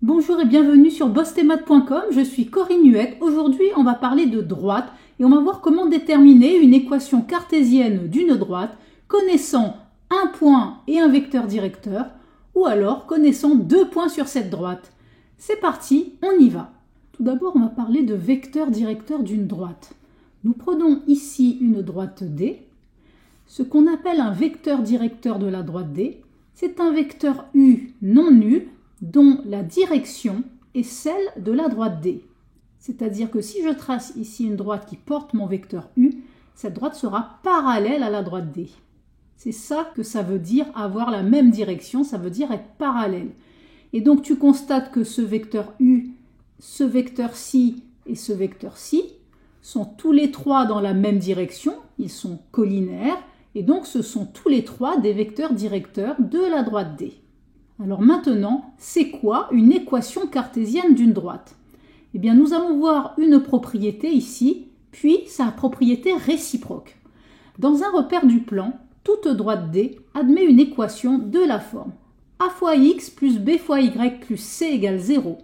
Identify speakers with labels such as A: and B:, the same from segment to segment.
A: Bonjour et bienvenue sur bossethemath.com, je suis Corinne Huette. Aujourd'hui, on va parler de droite et on va voir comment déterminer une équation cartésienne d'une droite connaissant un point et un vecteur directeur ou alors connaissant deux points sur cette droite. C'est parti, on y va. Tout d'abord, on va parler de vecteur directeur d'une droite. Nous prenons ici une droite D. Ce qu'on appelle un vecteur directeur de la droite D, c'est un vecteur U non nul dont la direction est celle de la droite D. C'est-à-dire que si je trace ici une droite qui porte mon vecteur U, cette droite sera parallèle à la droite D. C'est ça que ça veut dire avoir la même direction, ça veut dire être parallèle. Et donc tu constates que ce vecteur U, ce vecteur-ci et ce vecteur-ci sont tous les trois dans la même direction, ils sont collinaires, et donc ce sont tous les trois des vecteurs directeurs de la droite D. Alors maintenant, c'est quoi une équation cartésienne d'une droite? Eh bien, nous allons voir une propriété ici, puis sa propriété réciproque. Dans un repère du plan, toute droite D admet une équation de la forme a fois x plus b fois y plus c égale 0,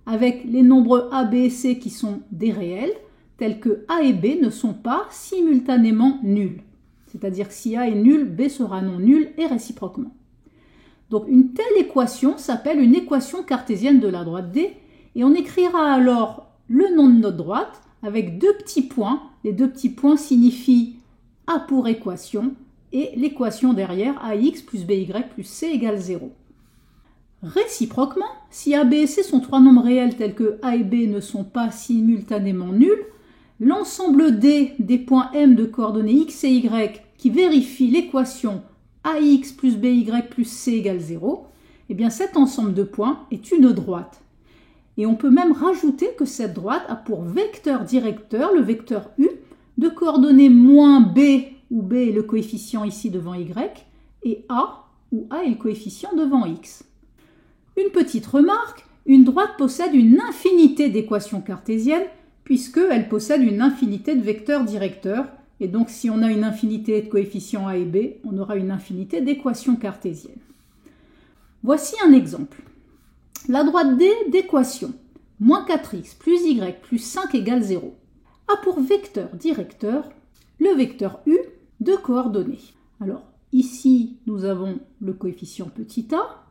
A: avec les nombres a, b et c qui sont des réels, tels que a et b ne sont pas simultanément nuls. C'est-à-dire que si a est nul, b sera non nul et réciproquement. Donc une telle équation s'appelle une équation cartésienne de la droite D et on écrira alors le nom de notre droite avec deux petits points. Les deux petits points signifient A pour équation et l'équation derrière AX plus BY plus C égale 0. Réciproquement, si A, B et C sont trois nombres réels tels que A et B ne sont pas simultanément nuls, l'ensemble D des points M de coordonnées X et Y qui vérifie l'équation AX plus BY plus C égale 0, eh bien cet ensemble de points est une droite. Et on peut même rajouter que cette droite a pour vecteur directeur le vecteur U de coordonnées moins B, où B est le coefficient ici devant Y, et A, où A est le coefficient devant X. Une petite remarque, une droite possède une infinité d'équations cartésiennes, puisqu'elle possède une infinité de vecteurs directeurs. Et donc, si on a une infinité de coefficients A et B, on aura une infinité d'équations cartésiennes. Voici un exemple. La droite D d'équation moins 4x plus y plus 5 égale 0 a pour vecteur directeur le vecteur U de coordonnées. Alors, ici, nous avons le coefficient petit a.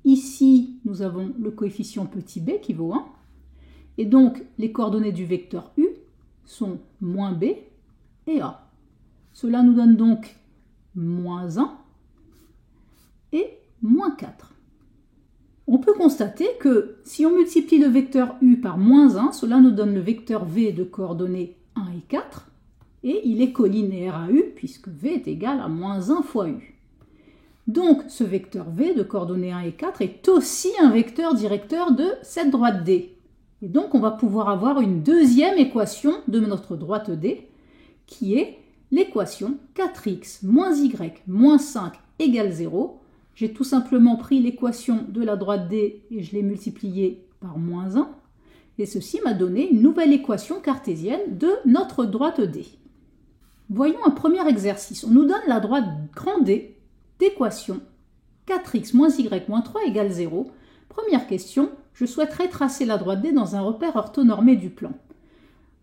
A: Ici, nous avons le coefficient petit b qui vaut 1. Et donc, les coordonnées du vecteur U sont moins b et A. Cela nous donne donc moins 1 et moins 4. On peut constater que si on multiplie le vecteur U par moins 1, cela nous donne le vecteur V de coordonnées 1 et 4, et il est collinaire à U puisque V est égal à moins 1 fois U. Donc ce vecteur V de coordonnées 1 et 4 est aussi un vecteur directeur de cette droite D. Et donc on va pouvoir avoir une deuxième équation de notre droite D, qui est l'équation 4x moins y moins 5 égale 0. J'ai tout simplement pris l'équation de la droite D et je l'ai multipliée par moins 1. Et ceci m'a donné une nouvelle équation cartésienne de notre droite D. Voyons un premier exercice. On nous donne la droite grand D d'équation 4x moins y moins 3 égale 0. Première question, je souhaiterais tracer la droite D dans un repère orthonormé du plan.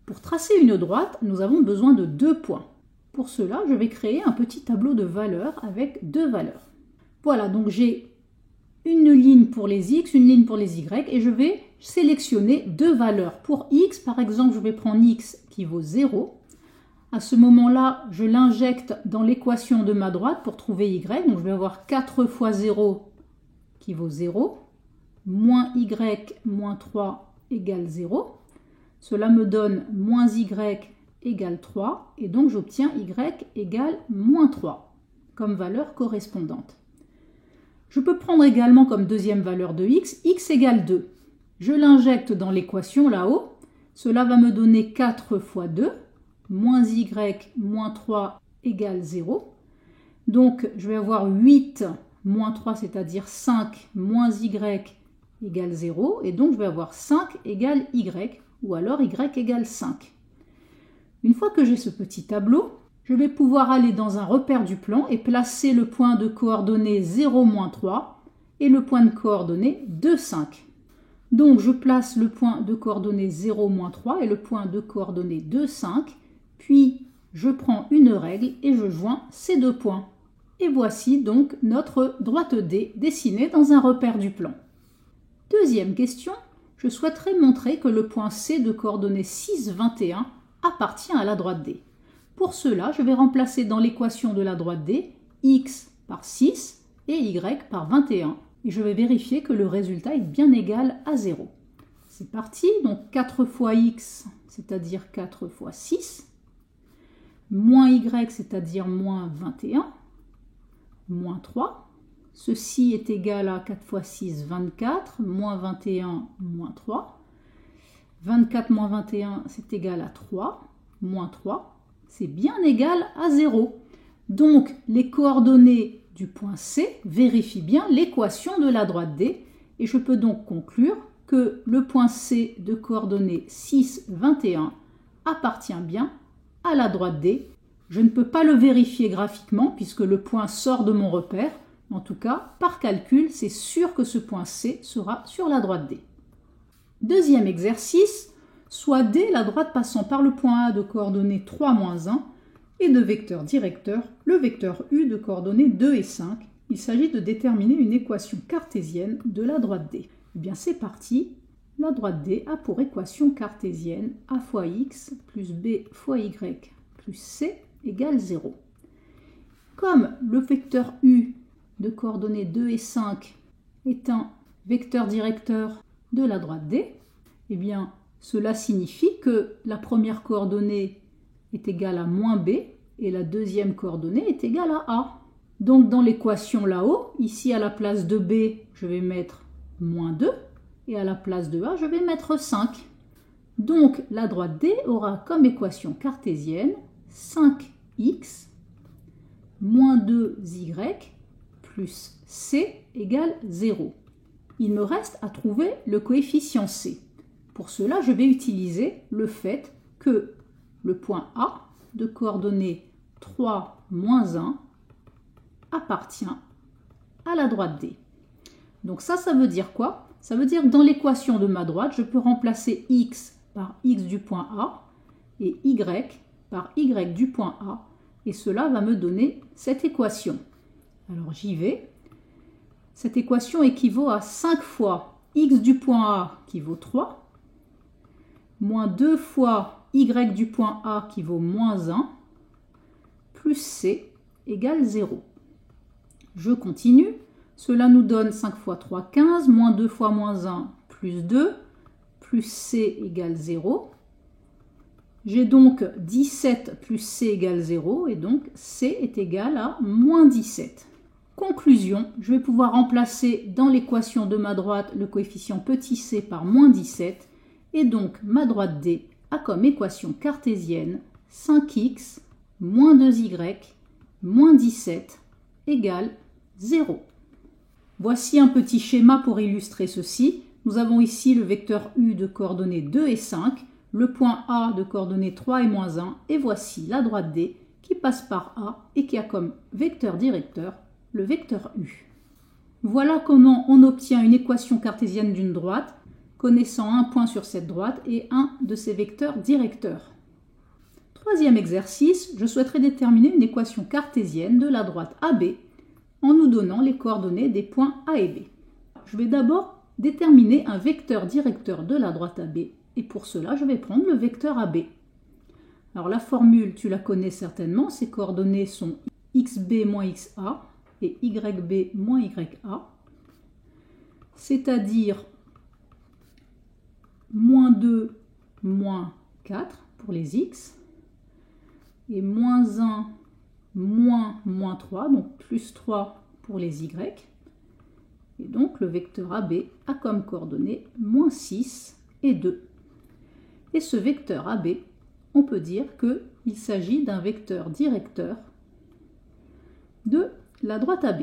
A: Pour tracer une droite, nous avons besoin de deux points. Pour cela, je vais créer un petit tableau de valeurs avec deux valeurs. Voilà, donc j'ai une ligne pour les x, une ligne pour les y, et je vais sélectionner deux valeurs. Pour x, par exemple, je vais prendre x qui vaut 0. À ce moment-là, je l'injecte dans l'équation de ma droite pour trouver y. Donc je vais avoir 4 fois 0 qui vaut 0, moins y moins 3 égale 0. Cela me donne moins y égale 3, et donc j'obtiens y égale moins 3 comme valeur correspondante. Je peux prendre également comme deuxième valeur de x égale 2. Je l'injecte dans l'équation là-haut. Cela va me donner 4 fois 2, moins y moins 3 égale 0. Donc je vais avoir 8 moins 3, c'est-à-dire 5 moins y égale 0. Et donc je vais avoir 5 égale y, ou alors y égale 5. Une fois que j'ai ce petit tableau, je vais pouvoir aller dans un repère du plan et placer le point de coordonnées 0, moins 3 et le point de coordonnées 2, 5. Donc je place le point de coordonnées 0, moins 3 et le point de coordonnées 2, 5. Puis je prends une règle et je joins ces deux points. Et voici donc notre droite D dessinée dans un repère du plan. Deuxième question, je souhaiterais montrer que le point C de coordonnées 6, 21 appartient à la droite D. Pour cela, je vais remplacer dans l'équation de la droite D x par 6 et y par 21. Et je vais vérifier que le résultat est bien égal à 0. C'est parti, donc 4 fois x, c'est-à-dire 4 fois 6, moins y, c'est-à-dire moins 21, moins 3. Ceci est égal à 4 fois 6, 24, moins 21, moins 3. 24 moins 21, c'est égal à 3, moins 3. C'est bien égal à 0. Donc, les coordonnées du point C vérifient bien l'équation de la droite D. Et je peux donc conclure que le point C de coordonnées 6, 21 appartient bien à la droite D. Je ne peux pas le vérifier graphiquement puisque le point sort de mon repère. En tout cas, par calcul, c'est sûr que ce point C sera sur la droite D. Deuxième exercice, soit D la droite passant par le point A de coordonnées 3, moins 1 et de vecteur directeur, le vecteur U de coordonnées 2 et 5. Il s'agit de déterminer une équation cartésienne de la droite D. Eh bien, c'est parti. La droite D a pour équation cartésienne A fois X plus B fois Y plus C égale 0. Comme le vecteur U de coordonnées 2 et 5 est un vecteur directeur de la droite D, eh bien, cela signifie que la première coordonnée est égale à moins B et la deuxième coordonnée est égale à A. Donc dans l'équation là-haut, ici à la place de B, je vais mettre moins 2 et à la place de A, je vais mettre 5. Donc la droite D aura comme équation cartésienne 5x moins 2y plus C égale 0. Il me reste à trouver le coefficient C. Pour cela, je vais utiliser le fait que le point A de coordonnées 3, moins 1 appartient à la droite D. Donc ça veut dire quoi? Ça veut dire que dans l'équation de ma droite, je peux remplacer x par x du point A et y par y du point A. Et cela va me donner cette équation. Alors j'y vais. Cette équation équivaut à 5 fois x du point A qui vaut 3, moins 2 fois y du point A qui vaut moins 1, plus c égale 0. Je continue. Cela nous donne 5 fois 3, 15, moins 2 fois moins 1, plus 2, plus c égale 0. J'ai donc 17 plus c égale 0, et donc c est égal à moins 17. Conclusion, je vais pouvoir remplacer dans l'équation de ma droite le coefficient petit c par moins 17, et donc ma droite D a comme équation cartésienne 5x moins 2y moins 17 égale 0. Voici un petit schéma pour illustrer ceci. Nous avons ici le vecteur U de coordonnées 2 et 5, le point A de coordonnées 3 et moins 1, et voici la droite D qui passe par A et qui a comme vecteur directeur le vecteur U. Voilà comment on obtient une équation cartésienne d'une droite, connaissant un point sur cette droite et un de ses vecteurs directeurs. Troisième exercice, je souhaiterais déterminer une équation cartésienne de la droite AB en nous donnant les coordonnées des points A et B. Je vais d'abord déterminer un vecteur directeur de la droite AB et pour cela, je vais prendre le vecteur AB. Alors la formule, tu la connais certainement, ses coordonnées sont xb moins xa et yb moins ya, c'est-à-dire moins 2, moins 4 pour les x, et moins 1, moins 3, donc plus 3 pour les y. Et donc le vecteur AB a comme coordonnées moins 6 et 2. Et ce vecteur AB, on peut dire qu'il s'agit d'un vecteur directeur de la droite AB.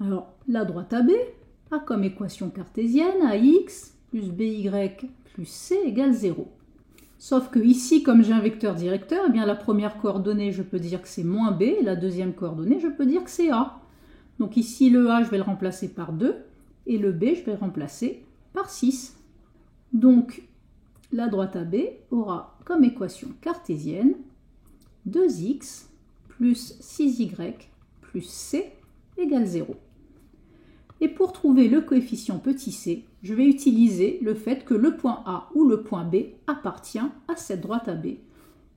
A: Alors la droite AB a comme équation cartésienne AX plus BY plus C égale 0. Sauf que ici, comme j'ai un vecteur directeur, eh bien la première coordonnée, je peux dire que c'est moins B, et la deuxième coordonnée, je peux dire que c'est A. Donc ici, le A, je vais le remplacer par 2, et le B, je vais le remplacer par 6. Donc, la droite AB aura comme équation cartésienne 2x plus 6y plus c égale 0. Et pour trouver le coefficient petit c, je vais utiliser le fait que le point A ou le point B appartient à cette droite AB.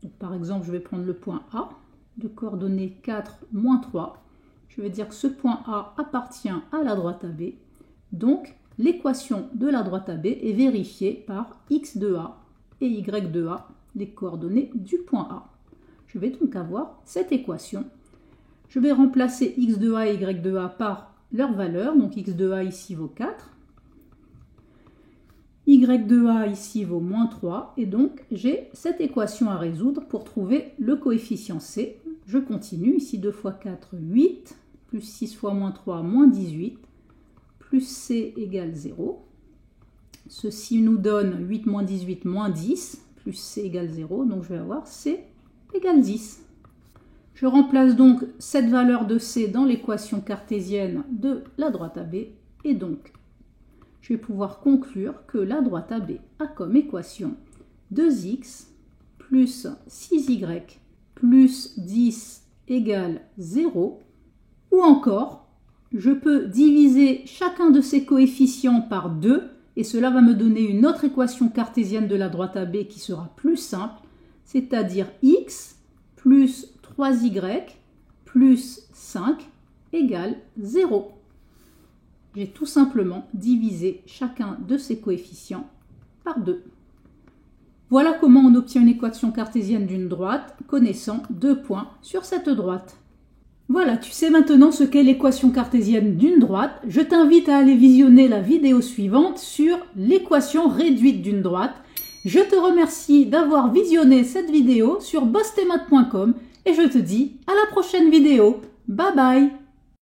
A: Donc, par exemple, je vais prendre le point A de coordonnées 4, moins 3. Je vais dire que ce point A appartient à la droite AB. Donc, l'équation de la droite AB est vérifiée par x de A et y de A, les coordonnées du point A. Je vais donc avoir cette équation. Je vais remplacer x de A et y de A par leur valeur. Donc x de A ici vaut 4. Y de A ici vaut moins 3. Et donc j'ai cette équation à résoudre pour trouver le coefficient C. Je continue. Ici 2 fois 4, 8. Plus 6 fois moins 3, moins 18. Plus C égale 0. Ceci nous donne 8 moins 18, moins 10. Plus C égale 0. Donc je vais avoir C égale 10. Je remplace donc cette valeur de C dans l'équation cartésienne de la droite AB. Et donc, je vais pouvoir conclure que la droite AB a comme équation 2x plus 6y plus 10 égale 0. Ou encore, je peux diviser chacun de ces coefficients par 2 et cela va me donner une autre équation cartésienne de la droite AB qui sera plus simple, c'est-à-dire x plus 3y plus 5 égale 0. J'ai tout simplement divisé chacun de ces coefficients par 2. Voilà comment on obtient une équation cartésienne d'une droite connaissant 2 points sur cette droite. Voilà, tu sais maintenant ce qu'est l'équation cartésienne d'une droite. Je t'invite à aller visionner la vidéo suivante sur l'équation réduite d'une droite. Je te remercie d'avoir visionné cette vidéo sur bosstemate.com et je te dis à la prochaine vidéo. Bye bye!